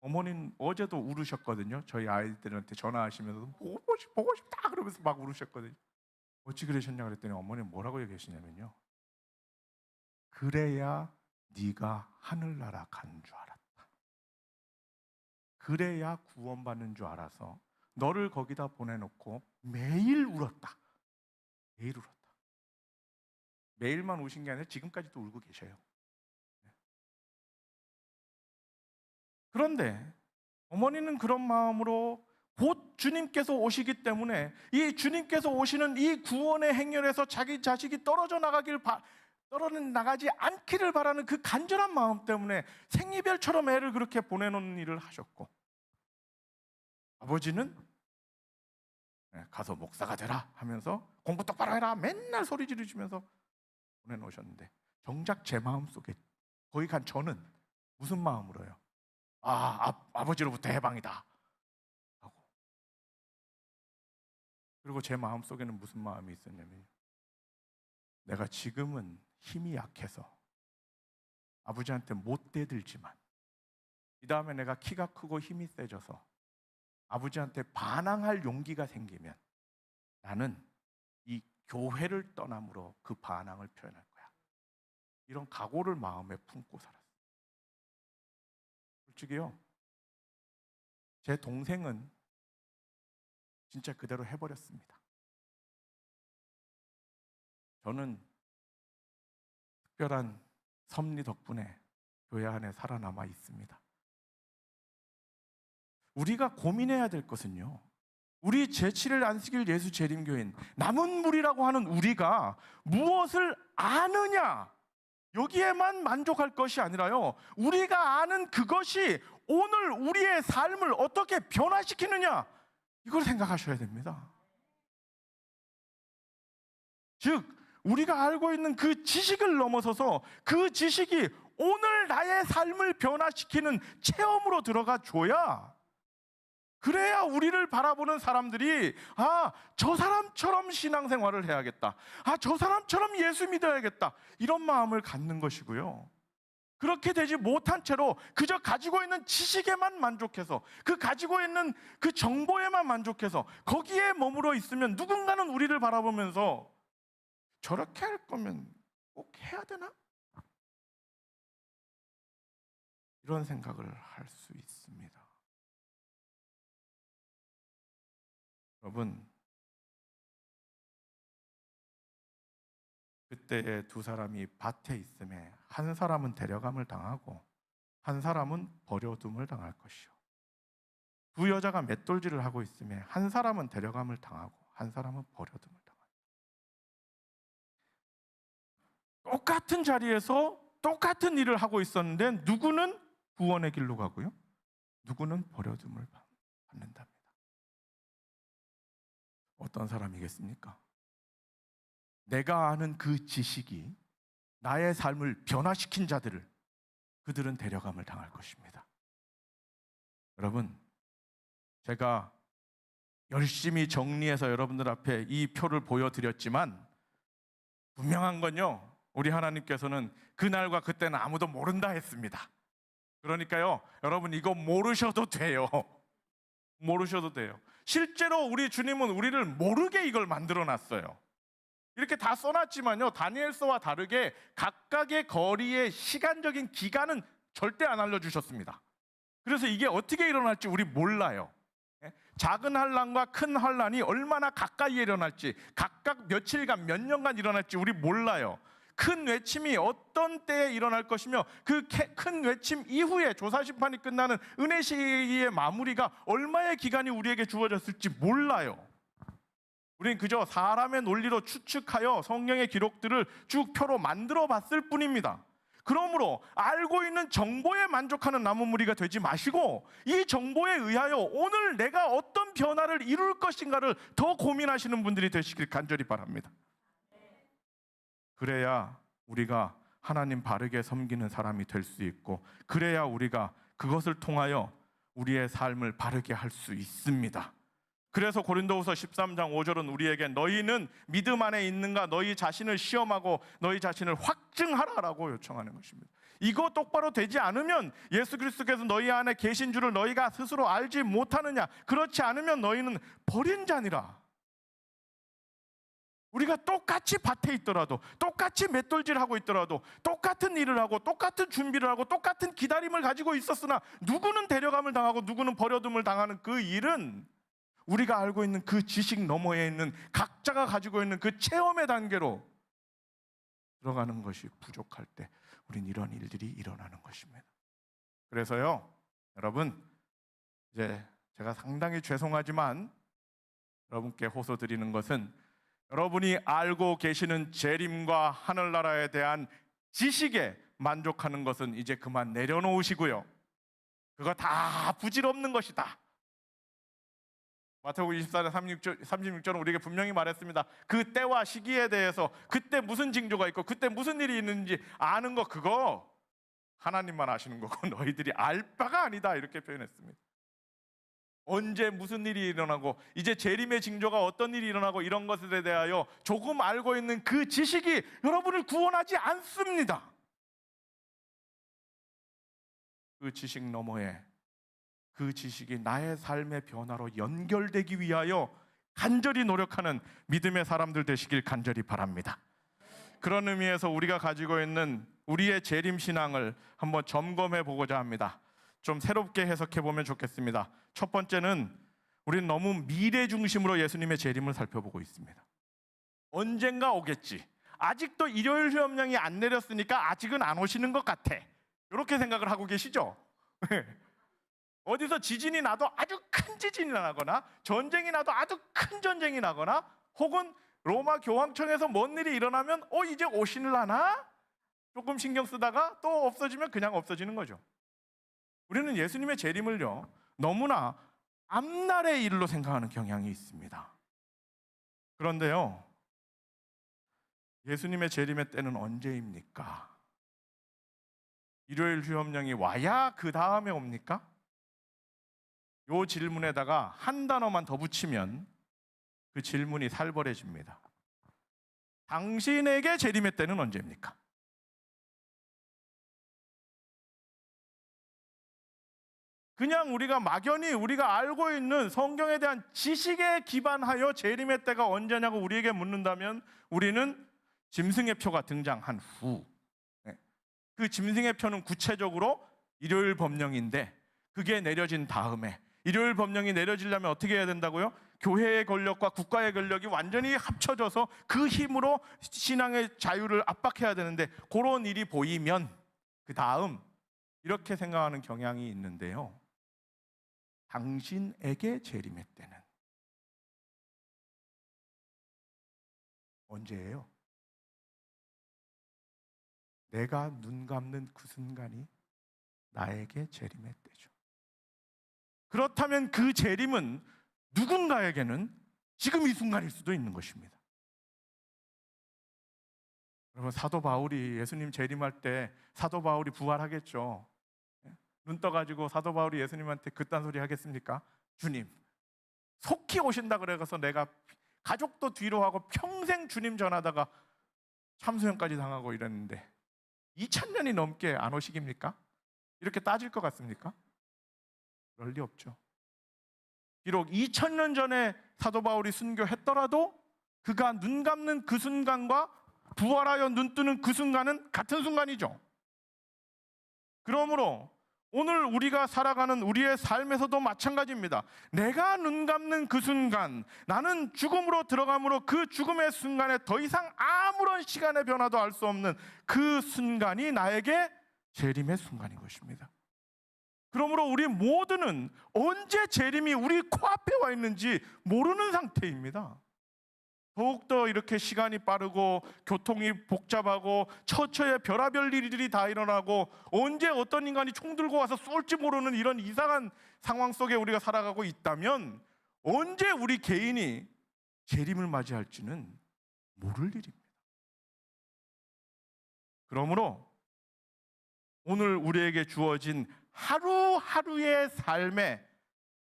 어머니는 어제도 울으셨거든요. 저희 아이들한테 전화하시면서 보고 싶다 그러면서 막 울으셨거든요. 어찌 그러셨냐 그랬더니 어머니는 뭐라고 얘기하시냐면요. 그래야 네가 하늘나라 가는 줄 알았다. 그래야 구원받는 줄 알아서 너를 거기다 보내놓고 매일 울었다. 매일 울었다. 매일만 우신 게 아니라 지금까지도 울고 계셔요. 그런데 어머니는 그런 마음으로 곧 주님께서 오시기 때문에 이 주님께서 오시는 이 구원의 행렬에서 자기 자식이 떨어져 나가지 않기를 바라는 그 간절한 마음 때문에 생이별처럼 애를 그렇게 보내놓는 일을 하셨고, 아버지는 가서 목사가 되라 하면서 공부 똑바로 해라 맨날 소리 지르시면서 보내놓으셨는데, 정작 제 마음속에 거기 간 저는 무슨 마음으로요? 아버지로부터 해방이다 하고, 그리고 제 마음속에는 무슨 마음이 있었냐면, 내가 지금은 힘이 약해서 아버지한테 못 대들지만 이 다음에 내가 키가 크고 힘이 세져서 아버지한테 반항할 용기가 생기면 나는 이 교회를 떠남으로 그 반항을 표현할 거야. 이런 각오를 마음에 품고 살았어요. 솔직히요, 제 동생은 진짜 그대로 해버렸습니다. 저는 특별한 섭리 덕분에 교회 안에 살아남아 있습니다. 우리가 고민해야 될 것은요, 우리 제7일 안식일 예수 재림교인 남은 무리라고 하는 우리가 무엇을 아느냐, 여기에만 만족할 것이 아니라요, 우리가 아는 그것이 오늘 우리의 삶을 어떻게 변화시키느냐, 이걸 생각하셔야 됩니다. 즉 우리가 알고 있는 그 지식을 넘어서서 그 지식이 오늘 나의 삶을 변화시키는 체험으로 들어가 줘야, 그래야 우리를 바라보는 사람들이 저 사람처럼 신앙생활을 해야겠다, 저 사람처럼 예수 믿어야겠다, 이런 마음을 갖는 것이고요. 그렇게 되지 못한 채로 그저 가지고 있는 지식에만 만족해서, 그 가지고 있는 그 정보에만 만족해서 거기에 머물러 있으면 누군가는 우리를 바라보면서 저렇게 할 거면 꼭 해야 되나? 이런 생각을 할 수 있습니다. 여러분, 그때 두 사람이 밭에 있음에 한 사람은 데려감을 당하고 한 사람은 버려둠을 당할 것이요, 두 여자가 맷돌질을 하고 있음에 한 사람은 데려감을 당하고 한 사람은 버려둠을 당할 것이요. 똑같은 자리에서 똑같은 일을 하고 있었는데 누구는 구원의 길로 가고요, 누구는 버려둠을 받는답니다. 어떤 사람이겠습니까? 내가 아는 그 지식이 나의 삶을 변화시킨 자들을, 그들은 데려감을 당할 것입니다. 여러분, 제가 열심히 정리해서 여러분들 앞에 이 표를 보여드렸지만 분명한 건요, 우리 하나님께서는 그날과 그때는 아무도 모른다 했습니다. 그러니까요, 여러분 이거 모르셔도 돼요. 모르셔도 돼요. 실제로 우리 주님은 우리를 모르게 이걸 만들어 놨어요. 이렇게 다 써놨지만요, 다니엘서와 다르게 각각의 거리의 시간적인 기간은 절대 안 알려주셨습니다. 그래서 이게 어떻게 일어날지 우리 몰라요. 작은 환란과 큰 환란이 얼마나 가까이에 일어날지, 각각 며칠간 몇 년간 일어날지 우리 몰라요. 큰 외침이 어떤 때에 일어날 것이며 그 큰 외침 이후에 조사심판이 끝나는 은혜 시기의 마무리가 얼마의 기간이 우리에게 주어졌을지 몰라요. 우리는 그저 사람의 논리로 추측하여 성경의 기록들을 쭉 표로 만들어 봤을 뿐입니다. 그러므로 알고 있는 정보에 만족하는 나무무리가 되지 마시고 이 정보에 의하여 오늘 내가 어떤 변화를 이룰 것인가를 더 고민하시는 분들이 되시길 간절히 바랍니다. 그래야 우리가 하나님 바르게 섬기는 사람이 될 수 있고, 그래야 우리가 그것을 통하여 우리의 삶을 바르게 할 수 있습니다. 그래서 고린도후서 13장 5절은 우리에게 너희는 믿음 안에 있는가 너희 자신을 시험하고 너희 자신을 확증하라라고 요청하는 것입니다. 이거 똑바로 되지 않으면 예수 그리스도께서 너희 안에 계신 줄을 너희가 스스로 알지 못하느냐, 그렇지 않으면 너희는 버린 자니라. 우리가 똑같이 밭에 있더라도, 똑같이 맷돌질하고 있더라도, 똑같은 일을 하고 똑같은 준비를 하고 똑같은 기다림을 가지고 있었으나 누구는 데려감을 당하고 누구는 버려둠을 당하는 그 일은 우리가 알고 있는 그 지식 너머에 있는 각자가 가지고 있는 그 체험의 단계로 들어가는 것이 부족할 때 우린 이런 일들이 일어나는 것입니다. 그래서요, 여러분, 이제 제가 상당히 죄송하지만 여러분께 호소드리는 것은 여러분이 알고 계시는 재림과 하늘나라에 대한 지식에 만족하는 것은 이제 그만 내려놓으시고요, 그거 다 부질없는 것이다. 마태복음 24장 36절은 우리에게 분명히 말했습니다. 그 때와 시기에 대해서, 그때 무슨 징조가 있고 그때 무슨 일이 있는지 아는 거, 그거 하나님만 아시는 거고 너희들이 알 바가 아니다, 이렇게 표현했습니다. 언제 무슨 일이 일어나고 이제 재림의 징조가 어떤 일이 일어나고 이런 것에 대하여 조금 알고 있는 그 지식이 여러분을 구원하지 않습니다. 그 지식 너머에 그 지식이 나의 삶의 변화로 연결되기 위하여 간절히 노력하는 믿음의 사람들 되시길 간절히 바랍니다. 그런 의미에서 우리가 가지고 있는 우리의 재림 신앙을 한번 점검해 보고자 합니다. 좀 새롭게 해석해 보면 좋겠습니다. 첫 번째는 우리는 너무 미래 중심으로 예수님의 재림을 살펴보고 있습니다. 언젠가 오겠지, 아직도 일요일 휴업령이 안 내렸으니까 아직은 안 오시는 것 같아, 이렇게 생각을 하고 계시죠? 어디서 지진이 나도 아주 큰 지진이 나거나 전쟁이 나도 아주 큰 전쟁이 나거나 혹은 로마 교황청에서 뭔 일이 일어나면 이제 오시려나? 조금 신경 쓰다가 또 없어지면 그냥 없어지는 거죠. 우리는 예수님의 재림을요, 너무나 앞날의 일로 생각하는 경향이 있습니다. 그런데요, 예수님의 재림의 때는 언제입니까? 일요일 휴업령이 와야 그 다음에 옵니까? 이 질문에다가 한 단어만 더 붙이면 그 질문이 살벌해집니다. 당신에게 재림의 때는 언제입니까? 그냥 우리가 막연히 우리가 알고 있는 성경에 대한 지식에 기반하여 재림의 때가 언제냐고 우리에게 묻는다면 우리는 짐승의 표가 등장한 후, 그 짐승의 표는 구체적으로 일요일 법령인데, 그게 내려진 다음에, 일요일 법령이 내려지려면 어떻게 해야 된다고요? 교회의 권력과 국가의 권력이 완전히 합쳐져서 그 힘으로 신앙의 자유를 압박해야 되는데, 그런 일이 보이면 그 다음 이렇게 생각하는 경향이 있는데요, 당신에게 재림의 때는 언제예요? 내가 눈 감는 그 순간이 나에게 재림의 때죠. 그렇다면 그 재림은 누군가에게는 지금 이 순간일 수도 있는 것입니다. 여러분, 사도 바울이 예수님 재림할 때 사도 바울이 부활하겠죠. 눈 떠가지고 사도 바울이 예수님한테 그딴 소리 하겠습니까? 주님, 속히 오신다 그래서 내가 가족도 뒤로 하고 평생 주님 전하다가 참수형까지 당하고 이랬는데 2000년이 넘게 안 오시깁니까? 이렇게 따질 것 같습니까? 그럴 리 없죠. 비록 2000년 전에 사도 바울이 순교했더라도 그가 눈 감는 그 순간과 부활하여 눈 뜨는 그 순간은 같은 순간이죠. 그러므로 오늘 우리가 살아가는 우리의 삶에서도 마찬가지입니다. 내가 눈 감는 그 순간, 나는 죽음으로 들어감으로 그 죽음의 순간에 더 이상 아무런 시간의 변화도 알 수 없는 그 순간이 나에게 재림의 순간인 것입니다. 그러므로 우리 모두는 언제 재림이 우리 코앞에 와 있는지 모르는 상태입니다. 더욱더 이렇게 시간이 빠르고 교통이 복잡하고 처처에 별의별 일들이 다 일어나고 언제 어떤 인간이 총 들고 와서 쏠지 모르는 이런 이상한 상황 속에 우리가 살아가고 있다면 언제 우리 개인이 재림을 맞이할지는 모를 일입니다. 그러므로 오늘 우리에게 주어진 하루하루의 삶에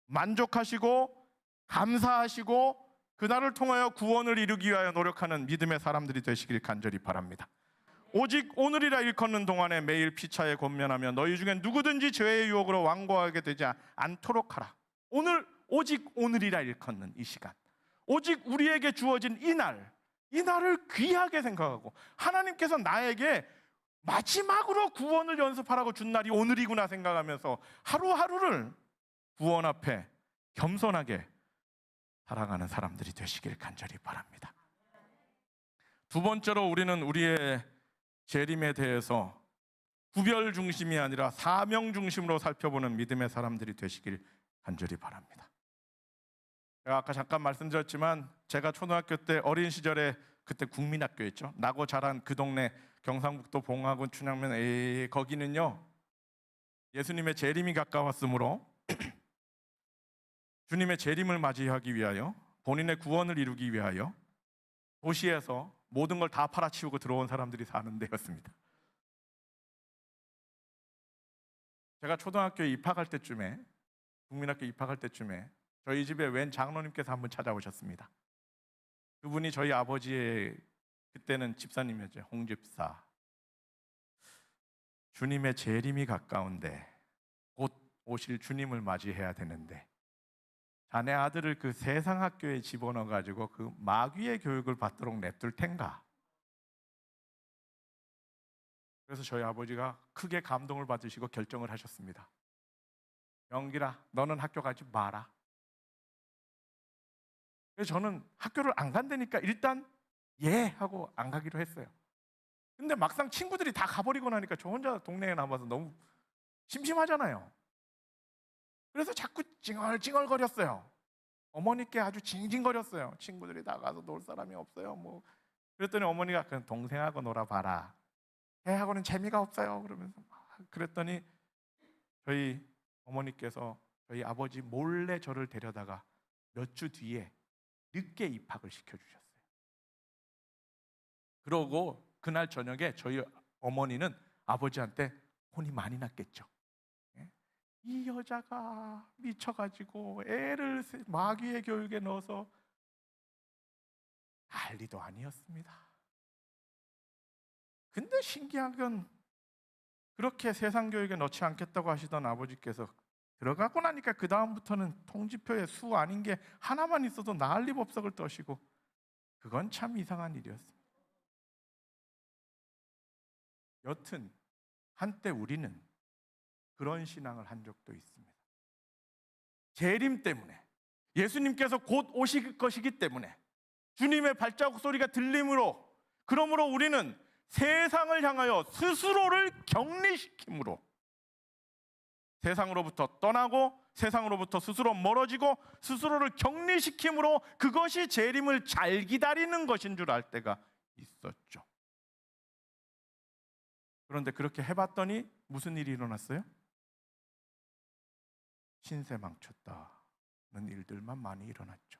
만족하시고 감사하시고 그날을 통하여 구원을 이루기 위하여 노력하는 믿음의 사람들이 되시길 간절히 바랍니다. 오직 오늘이라 일컫는 동안에 매일 피차에 권면하며 너희 중에 누구든지 죄의 유혹으로 완고하게 되지 않도록 하라. 오늘, 오직 오늘이라 일컫는 이 시간, 오직 우리에게 주어진 이 날을 귀하게 생각하고 하나님께서 나에게 마지막으로 구원을 연습하라고 준 날이 오늘이구나 생각하면서 하루하루를 구원 앞에 겸손하게 살아가는 사람들이 되시길 간절히 바랍니다. 두 번째로 우리는 우리의 재림에 대해서 구별 중심이 아니라 사명 중심으로 살펴보는 믿음의 사람들이 되시길 간절히 바랍니다. 제가 아까 잠깐 말씀드렸지만 제가 초등학교 때 어린 시절에 그때 국민학교였죠. 나고 자란 그 동네 경상북도 봉화군 춘향면 거기는요 예수님의 재림이 가까웠으므로 주님의 재림을 맞이하기 위하여 본인의 구원을 이루기 위하여 도시에서 모든 걸 다 팔아치우고 들어온 사람들이 사는 데였습니다. 제가 초등학교에 입학할 때쯤에 국민학교 입학할 때쯤에 저희 집에 웬 장로님께서 한번 찾아오셨습니다. 그분이 저희 아버지의 그때는 집사님이었죠. 홍 집사. 주님의 재림이 가까운데 곧 오실 주님을 맞이해야 되는데 자네 아들을 그 세상 학교에 집어넣어 가지고 그 마귀의 교육을 받도록 냅둘 텐가? 그래서 저희 아버지가 크게 감동을 받으시고 결정을 하셨습니다. 영길아, 너는 학교 가지 마라. 그래서 저는 학교를 안 간다니까 일단 예 하고 안 가기로 했어요. 근데 막상 친구들이 다 가버리고 나니까 저 혼자 동네에 남아서 너무 심심하잖아요. 그래서 자꾸 찡얼찡얼거렸어요. 어머니께 아주 징징거렸어요. 친구들이 다 가서 놀 사람이 없어요. 뭐 그랬더니 어머니가 그냥 동생하고 놀아봐라. 걔하고는 재미가 없어요. 그러면서 그랬더니 저희 어머니께서 저희 아버지 몰래 저를 데려다가 몇 주 뒤에 늦게 입학을 시켜주셨어요. 그러고 그날 저녁에 저희 어머니는 아버지한테 혼이 많이 났겠죠. 이 여자가 미쳐가지고 애를 마귀의 교육에 넣어서 난리도 아니었습니다. 근데 신기한 건 그렇게 세상 교육에 넣지 않겠다고 하시던 아버지께서 들어가고 나니까 그 다음부터는 통지표에 수 아닌 게 하나만 있어도 난리법석을 떠시고 그건 참 이상한 일이었습니다. 여튼 한때 우리는 그런 신앙을 한 적도 있습니다. 재림 때문에 예수님께서 곧 오실 것이기 때문에 주님의 발자국 소리가 들림으로 그러므로 우리는 세상을 향하여 스스로를 격리시킴으로 세상으로부터 떠나고 세상으로부터 스스로 멀어지고 스스로를 격리시킴으로 그것이 재림을 잘 기다리는 것인 줄 알 때가 있었죠. 그런데 그렇게 해봤더니 무슨 일이 일어났어요? 신세 망쳤다는 일들만 많이 일어났죠.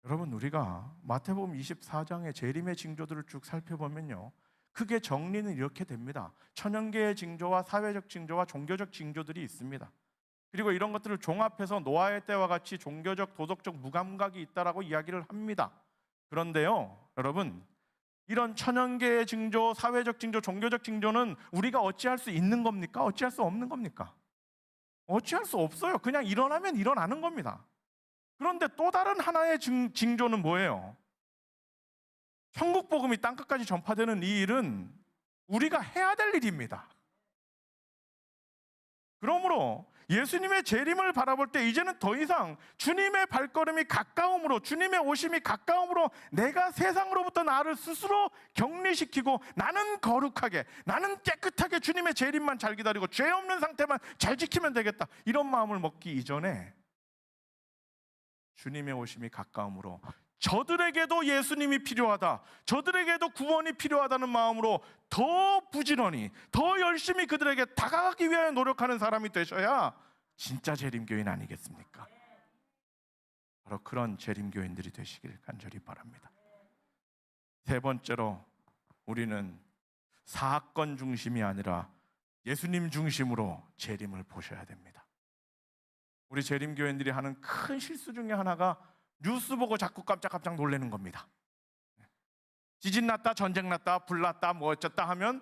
여러분 우리가 마태복음 24장의 재림의 징조들을 쭉 살펴보면요 크게 정리는 이렇게 됩니다. 천연계의 징조와 사회적 징조와 종교적 징조들이 있습니다. 그리고 이런 것들을 종합해서 노아의 때와 같이 종교적 도덕적 무감각이 있다라고 이야기를 합니다. 그런데요 여러분 이런 천연계의 징조, 사회적 징조, 종교적 징조는 우리가 어찌할 수 있는 겁니까? 어찌할 수 없는 겁니까? 어찌할 수 없어요. 그냥 일어나면 일어나는 겁니다. 그런데 또 다른 하나의 징조는 뭐예요? 천국 복음이 땅끝까지 전파되는 이 일은 우리가 해야 될 일입니다. 그러므로 예수님의 재림을 바라볼 때 이제는 더 이상 주님의 발걸음이 가까움으로 주님의 오심이 가까움으로 내가 세상으로부터 나를 스스로 격리시키고 나는 거룩하게 나는 깨끗하게 주님의 재림만 잘 기다리고 죄 없는 상태만 잘 지키면 되겠다 이런 마음을 먹기 이전에 주님의 오심이 가까움으로 저들에게도 예수님이 필요하다, 저들에게도 구원이 필요하다는 마음으로 더 부지런히, 더 열심히 그들에게 다가가기 위해 노력하는 사람이 되셔야 진짜 재림교인 아니겠습니까? 바로 그런 재림교인들이 되시길 간절히 바랍니다. 세 번째로, 우리는 사건 중심이 아니라 예수님 중심으로 재림을 보셔야 됩니다. 우리 재림교인들이 하는 큰 실수 중에 하나가 뉴스 보고 자꾸 깜짝깜짝 놀라는 겁니다. 지진 났다, 전쟁 났다, 불 났다, 뭐 어쩌다 하면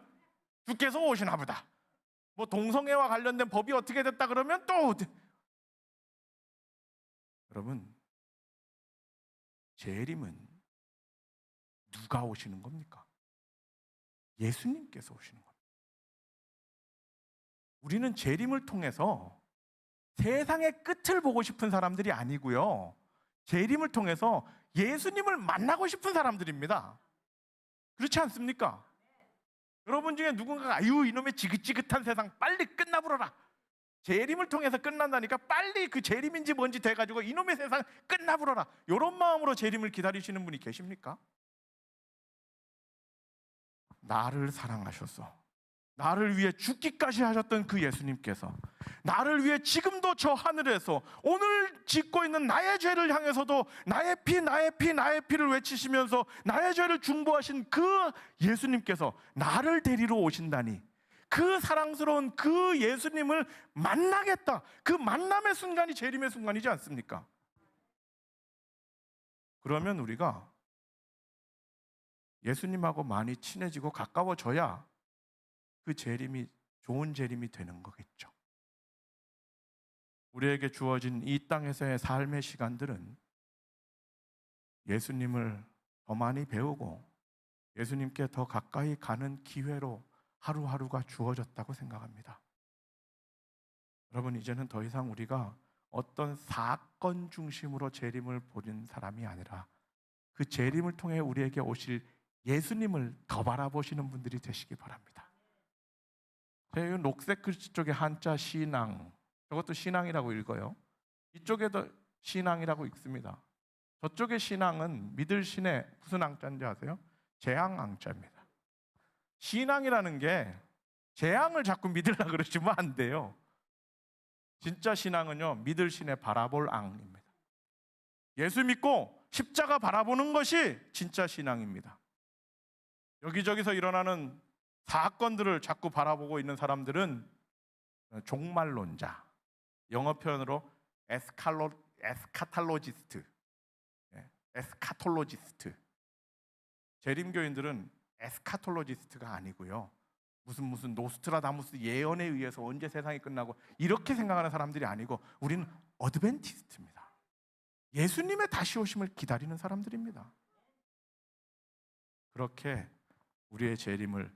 주께서 오시나 보다. 뭐 동성애와 관련된 법이 어떻게 됐다 그러면 또, 여러분, 재림은 누가 오시는 겁니까? 예수님께서 오시는 겁니다. 우리는 재림을 통해서 세상의 끝을 보고 싶은 사람들이 아니고요, 재림을 통해서 예수님을 만나고 싶은 사람들입니다. 그렇지 않습니까? 여러분 중에 누군가가 아유 이놈의 지긋지긋한 세상 빨리 끝나버려라, 재림을 통해서 끝난다니까 빨리 그 재림인지 뭔지 돼가지고 이놈의 세상 끝나버려라, 이런 마음으로 재림을 기다리시는 분이 계십니까? 나를 사랑하셔서 나를 위해 죽기까지 하셨던 그 예수님께서 나를 위해 지금도 저 하늘에서 오늘 짓고 있는 나의 죄를 향해서도 나의 피, 나의 피, 나의 피를 외치시면서 나의 죄를 중보하신 그 예수님께서 나를 데리러 오신다니, 그 사랑스러운 그 예수님을 만나겠다, 그 만남의 순간이 재림의 순간이지 않습니까? 그러면 우리가 예수님하고 많이 친해지고 가까워져야 그 재림이 좋은 재림이 되는 거겠죠. 우리에게 주어진 이 땅에서의 삶의 시간들은 예수님을 더 많이 배우고 예수님께 더 가까이 가는 기회로 하루하루가 주어졌다고 생각합니다. 여러분, 이제는 더 이상 우리가 어떤 사건 중심으로 재림을 보는 사람이 아니라 그 재림을 통해 우리에게 오실 예수님을 더 바라보시는 분들이 되시기 바랍니다. 제가 녹색 글씨 쪽에 한자 신앙, 저것도 신앙이라고 읽어요. 이쪽에도 신앙이라고 읽습니다. 저쪽의 신앙은 믿을 신의 무슨 앙자인지 아세요? 재앙 앙자입니다. 신앙이라는 게 재앙을 자꾸 믿으려고 그러시면 안 돼요. 진짜 신앙은요, 믿을 신의 바라볼 앙입니다. 예수 믿고 십자가 바라보는 것이 진짜 신앙입니다. 여기저기서 일어나는 사건들을 자꾸 바라보고 있는 사람들은 종말론자, 영어 표현으로 에스카탈로지스트. 재림교인들은 에스카톨로지스트가 아니고요, 무슨 노스트라다무스 예언에 의해서 언제 세상이 끝나고 이렇게 생각하는 사람들이 아니고, 우리는 어드벤티스트입니다. 예수님의 다시 오심을 기다리는 사람들입니다. 그렇게 우리의 재림을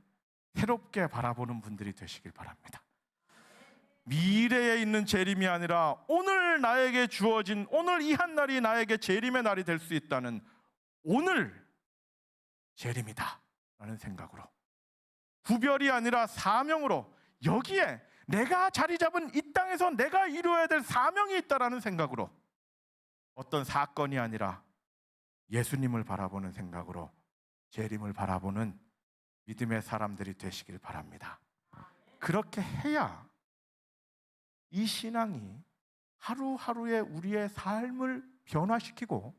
새롭게 바라보는 분들이 되시길 바랍니다. 미래에 있는 재림이 아니라 오늘 나에게 주어진, 오늘 이 한 날이 나에게 재림의 날이 될 수 있다는 오늘 재림이다 라는 생각으로, 구별이 아니라 사명으로, 여기에 내가 자리 잡은 이 땅에서 내가 이루어야 될 사명이 있다라는 생각으로, 어떤 사건이 아니라 예수님을 바라보는 생각으로 재림을 바라보는 믿음의 사람들이 되시길 바랍니다. 그렇게 해야 이 신앙이 하루하루의 우리의 삶을 변화시키고,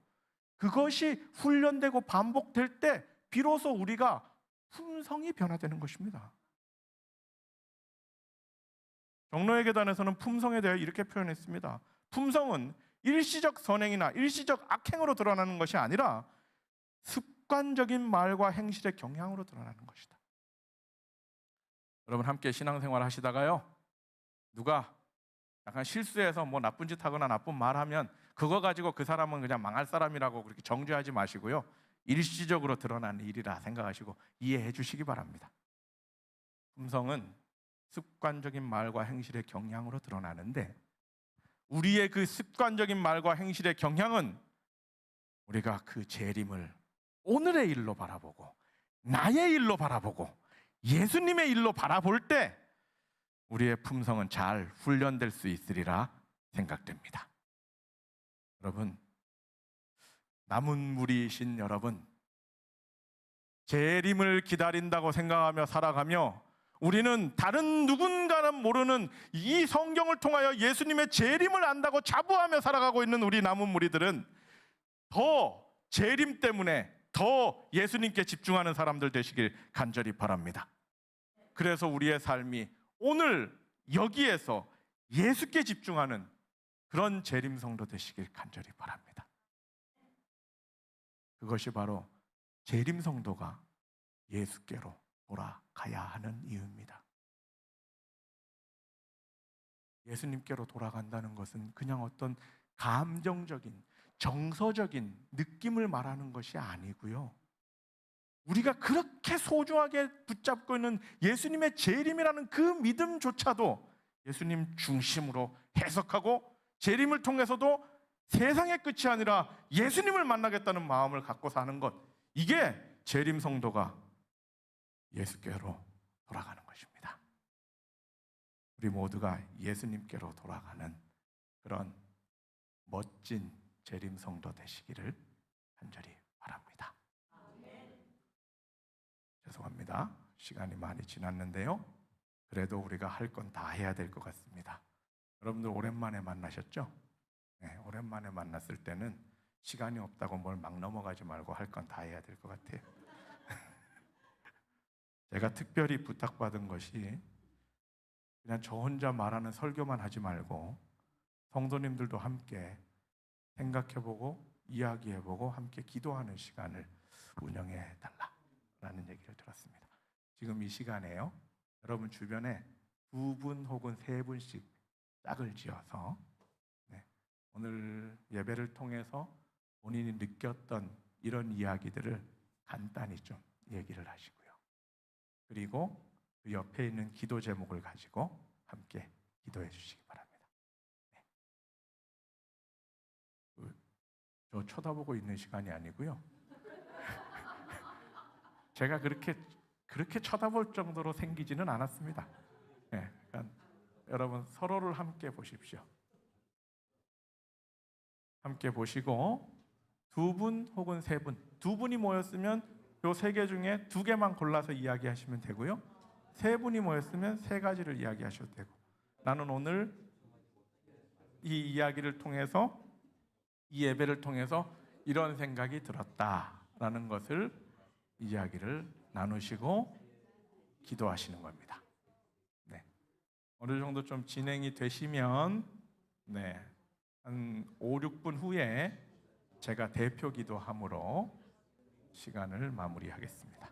그것이 훈련되고 반복될 때 비로소 우리가 품성이 변화되는 것입니다. 종로의 계단에서는 품성에 대해 이렇게 표현했습니다. 품성은 일시적 선행이나 일시적 악행으로 드러나는 것이 아니라 습관적인 말과 행실의 경향으로 드러나는 것이다. 여러분, 함께 신앙생활 하시다가요, 누가 약간 실수해서 뭐 나쁜 짓 하거나 나쁜 말 하면 그거 가지고 그 사람은 그냥 망할 사람이라고 그렇게 정죄하지 마시고요, 일시적으로 드러나는 일이라 생각하시고 이해해 주시기 바랍니다. 품성은 습관적인 말과 행실의 경향으로 드러나는데, 우리의 그 습관적인 말과 행실의 경향은 우리가 그 재림을 오늘의 일로 바라보고 나의 일로 바라보고 예수님의 일로 바라볼 때 우리의 품성은 잘 훈련될 수 있으리라 생각됩니다. 여러분, 남은 무리이신 여러분, 재림을 기다린다고 생각하며 살아가며 우리는 다른 누군가는 모르는 이 성경을 통하여 예수님의 재림을 안다고 자부하며 살아가고 있는 우리 남은 무리들은 더 재림 때문에 더 예수님께 집중하는 사람들 되시길 간절히 바랍니다. 그래서 우리의 삶이 오늘 여기에서 예수께 집중하는 그런 재림 성도 되시길 간절히 바랍니다. 그것이 바로 재림 성도가 예수께로 돌아가야 하는 이유입니다. 예수님께로 돌아간다는 것은 그냥 어떤 감정적인, 정서적인 느낌을 말하는 것이 아니고요. 우리가 그렇게 소중하게 붙잡고 있는 예수님의 재림이라는 그 믿음조차도 예수님 중심으로 해석하고 재림을 통해서도 세상의 끝이 아니라 예수님을 만나겠다는 마음을 갖고 사는 것, 이게 재림 성도가 예수께로 돌아가는 것입니다. 우리 모두가 예수님께로 돌아가는 그런 멋진 재림 성도 되시기를 간절히 바랍니다. 죄송합니다. 시간이 많이 지났는데요. 그래도 우리가 할 건 다 해야 될 것 같습니다. 여러분들 오랜만에 만나셨죠? 네, 오랜만에 만났을 때는 시간이 없다고 뭘 막 넘어가지 말고 할 건 다 해야 될 것 같아요. 제가 특별히 부탁받은 것이 그냥 저 혼자 말하는 설교만 하지 말고 성도님들도 함께 생각해보고 이야기해보고 함께 기도하는 시간을 운영해 달라라는 얘기를 들었습니다. 지금 이 시간에요, 여러분 주변에 2분 혹은 3분씩 짝을 지어서 오늘 예배를 통해서 본인이 느꼈던 이런 이야기들을 간단히 좀 얘기를 하시고요. 그리고 그 옆에 있는 기도 제목을 가지고 함께 기도해 주시기 바랍니다. 저 쳐다보고 있는 시간이 아니고요. 제가 그렇게 쳐다볼 정도로 생기지는 않았습니다. 그러니까 여러분 서로를 함께 보십시오. 함께 보시고 2분 혹은 3분, 2분이 모였으면 요 3개 중에 2개만 골라서 이야기하시면 되고요. 3분이 모였으면 3가지를 이야기하셔도 되고, 나는 오늘 이 이야기를 통해서, 이 예배를 통해서 이런 생각이 들었다라는 것을 이야기를 나누시고 기도하시는 겁니다. 어느 정도 좀 진행이 되시면 한 5, 6분 후에 제가 대표 기도함으로 시간을 마무리하겠습니다.